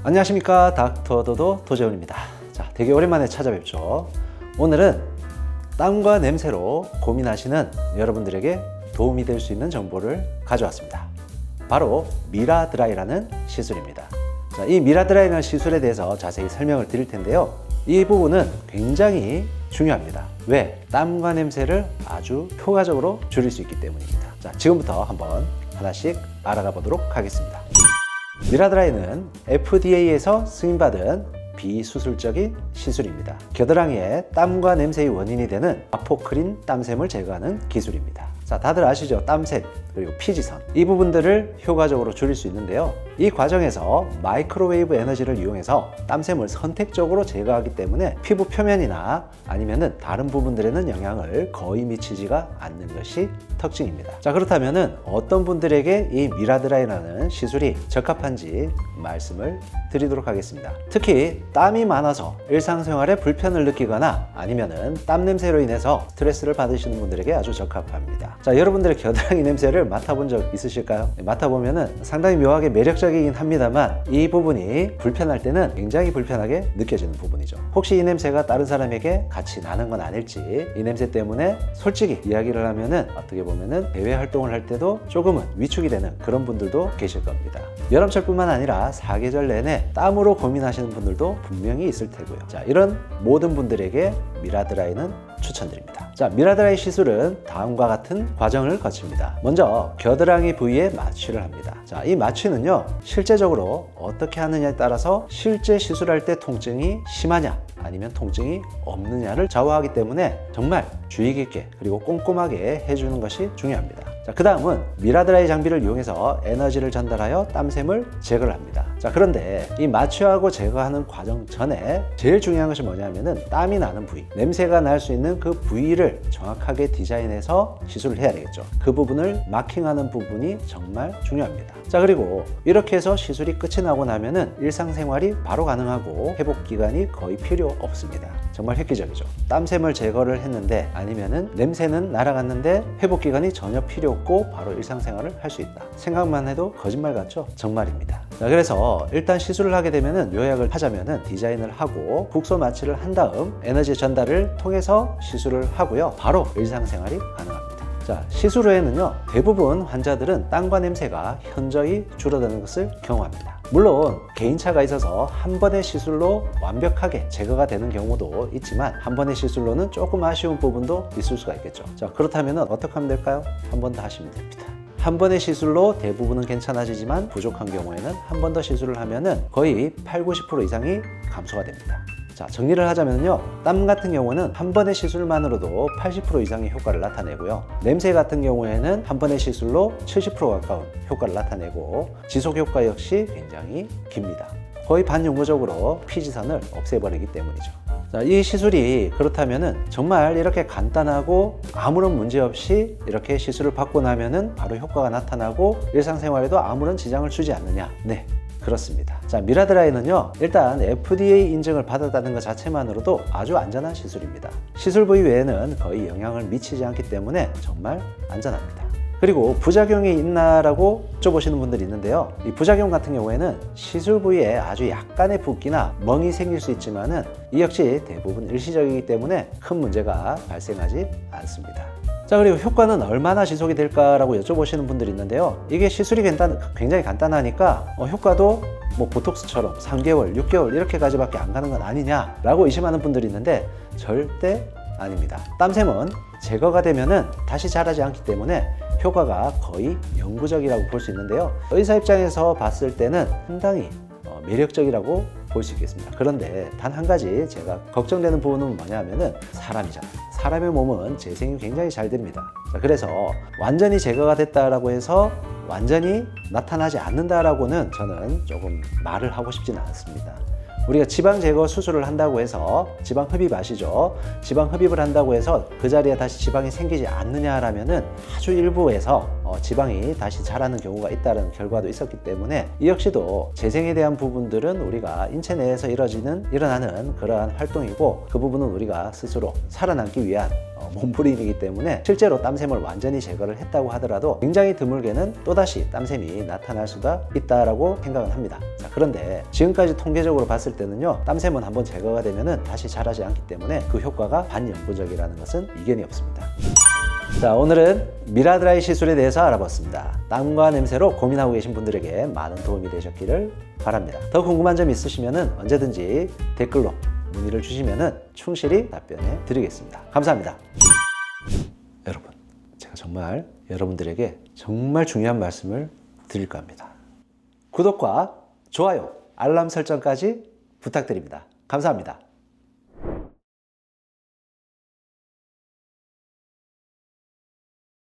안녕하십니까, 닥터도도 도재훈입니다. 자, 되게 오랜만에 찾아뵙죠. 오늘은 땀과 냄새로 고민하시는 여러분들에게 도움이 될 수 있는 정보를 가져왔습니다. 바로 미라드라이라는 시술입니다. 자, 이 미라드라이라는 시술에 대해서 자세히 설명을 드릴 텐데요. 이 부분은 굉장히 중요합니다. 왜? 땀과 냄새를 아주 효과적으로 줄일 수 있기 때문입니다. 자, 지금부터 한번 하나씩 알아가 보도록 하겠습니다. 미라드라이는 FDA에서 승인받은 비수술적인 시술입니다. 겨드랑이에 땀과 냄새의 원인이 되는 아포크린 땀샘을 제거하는 기술입니다. 자, 다들 아시죠? 땀샘 그리고 피지선, 이 부분들을 효과적으로 줄일 수 있는데요. 이 과정에서 마이크로웨이브 에너지를 이용해서 땀샘을 선택적으로 제거하기 때문에 피부 표면이나 아니면은 다른 부분들에는 영향을 거의 미치지가 않는 것이 특징입니다. 자, 그렇다면은 어떤 분들에게 이 미라드라이라는 시술이 적합한지 말씀을 드리도록 하겠습니다. 특히 땀이 많아서 일상생활에 불편을 느끼거나 아니면은 땀 냄새로 인해서 스트레스를 받으시는 분들에게 아주 적합합니다. 자, 여러분들의 겨드랑이 냄새를 맡아본 적 있으실까요? 맡아보면은 상당히 묘하게 매력적이긴 합니다만 이 부분이 불편할 때는 굉장히 불편하게 느껴지는 부분이죠. 혹시 이 냄새가 다른 사람에게 같이 나는 건 아닐지, 이 냄새 때문에 솔직히 이야기를 하면은 어떻게 보면은 대외 활동을 할 때도 조금은 위축이 되는 그런 분들도 계실 겁니다. 여름철뿐만 아니라 사계절 내내 땀으로 고민하시는 분들도 분명히 있을 테고요. 자, 이런 모든 분들에게 미라드라이는 추천드립니다. 자, 미라드라이 시술은 다음과 같은 과정을 거칩니다. 먼저 겨드랑이 부위에 마취를 합니다. 자, 이 마취는요, 실제적으로 어떻게 하느냐에 따라서 실제 시술할 때 통증이 심하냐 아니면 통증이 없느냐를 좌우하기 때문에 정말 주의 깊게 그리고 꼼꼼하게 해주는 것이 중요합니다. 자, 그 다음은 미라드라이 장비를 이용해서 에너지를 전달하여 땀샘을 제거를 합니다. 자, 그런데 이 마취하고 제거하는 과정 전에 제일 중요한 것이 뭐냐면은 땀이 나는 부위, 냄새가 날 수 있는 그 부위를 정확하게 디자인해서 시술을 해야 되겠죠. 그 부분을 마킹하는 부분이 정말 중요합니다. 자, 그리고 이렇게 해서 시술이 끝이 나고 나면은 일상생활이 바로 가능하고 회복 기간이 거의 필요 없습니다. 정말 획기적이죠. 땀샘을 제거를 했는데 아니면은 냄새는 날아갔는데 회복 기간이 전혀 필요 없고 바로 일상생활을 할 수 있다. 생각만 해도 거짓말 같죠? 정말입니다. 자, 그래서 일단 시술을 하게 되면은 요약을 하자면은 디자인을 하고 국소 마취를 한 다음 에너지 전달을 통해서 시술을 하고요. 바로 일상생활이 가능합니다. 자, 시술 후에는요, 대부분 환자들은 땀과 냄새가 현저히 줄어드는 것을 경험합니다. 물론 개인차가 있어서 한 번의 시술로 완벽하게 제거가 되는 경우도 있지만 한 번의 시술로는 조금 아쉬운 부분도 있을 수가 있겠죠. 자, 그렇다면 어떻게 하면 될까요? 한 번 더 하시면 됩니다. 한 번의 시술로 대부분은 괜찮아지지만 부족한 경우에는 한 번 더 시술을 하면은 거의 80~90% 이상이 감소가 됩니다. 자, 정리를 하자면요, 땀 같은 경우는 한 번의 시술만으로도 80% 이상의 효과를 나타내고요, 냄새 같은 경우에는 한 번의 시술로 70% 가까운 효과를 나타내고 지속 효과 역시 굉장히 깁니다. 거의 반영구적으로 피지선을 없애버리기 때문이죠. 자, 이 시술이 그렇다면은 정말 이렇게 간단하고 아무런 문제 없이 이렇게 시술을 받고 나면은 바로 효과가 나타나고 일상생활에도 아무런 지장을 주지 않느냐? 네, 그렇습니다. 자, 미라드라이는요, 일단 FDA 인증을 받았다는 것 자체만으로도 아주 안전한 시술입니다. 시술 부위 외에는 거의 영향을 미치지 않기 때문에 정말 안전합니다. 그리고 부작용이 있나라고 여쭤보시는 분들이 있는데요, 이 부작용 같은 경우에는 시술 부위에 아주 약간의 붓기나 멍이 생길 수 있지만은 이 역시 대부분 일시적이기 때문에 큰 문제가 발생하지 않습니다. 자, 그리고 효과는 얼마나 지속이 될까라고 여쭤보시는 분들이 있는데요, 이게 시술이 굉장히 간단하니까 효과도 뭐 보톡스처럼 3개월, 6개월 이렇게까지밖에 안 가는 건 아니냐라고 의심하는 분들이 있는데 절대 아닙니다. 땀샘은 제거가 되면은 다시 자라지 않기 때문에 효과가 거의 영구적이라고 볼 수 있는데요, 의사 입장에서 봤을 때는 상당히 매력적이라고 볼 수 있겠습니다. 그런데 단 한 가지 제가 걱정되는 부분은 뭐냐면은 사람이잖아요. 사람의 몸은 재생이 굉장히 잘 됩니다. 자, 그래서 완전히 제거가 됐다라고 해서 완전히 나타나지 않는다라고는 저는 조금 말을 하고 싶지는 않습니다. 우리가 지방 제거 수술을 한다고 해서 지방 흡입 아시죠? 지방 흡입을 한다고 해서 그 자리에 다시 지방이 생기지 않느냐라면은 아주 일부에서 지방이 다시 자라는 경우가 있다는 결과도 있었기 때문에 이 역시도 재생에 대한 부분들은 우리가 인체 내에서 일어나는 그러한 활동이고 그 부분은 우리가 스스로 살아남기 위한 몸부림이기 때문에 실제로 땀샘을 완전히 제거를 했다고 하더라도 굉장히 드물게는 또다시 땀샘이 나타날 수가 있다라고 생각을 합니다. 자, 그런데 지금까지 통계적으로 봤을 때는요, 땀샘은 한번 제거가 되면은 다시 자라지 않기 때문에 그 효과가 반영구적이라는 것은 이견이 없습니다. 자, 오늘은 미라드라이 시술에 대해서 알아봤습니다. 땀과 냄새로 고민하고 계신 분들에게 많은 도움이 되셨기를 바랍니다. 더 궁금한 점 있으시면 언제든지 댓글로 문의를 주시면 충실히 답변해 드리겠습니다. 감사합니다. 여러분, 제가 정말 여러분들에게 정말 중요한 말씀을 드릴까 합니다. 구독과 좋아요, 알람 설정까지 부탁드립니다. 감사합니다.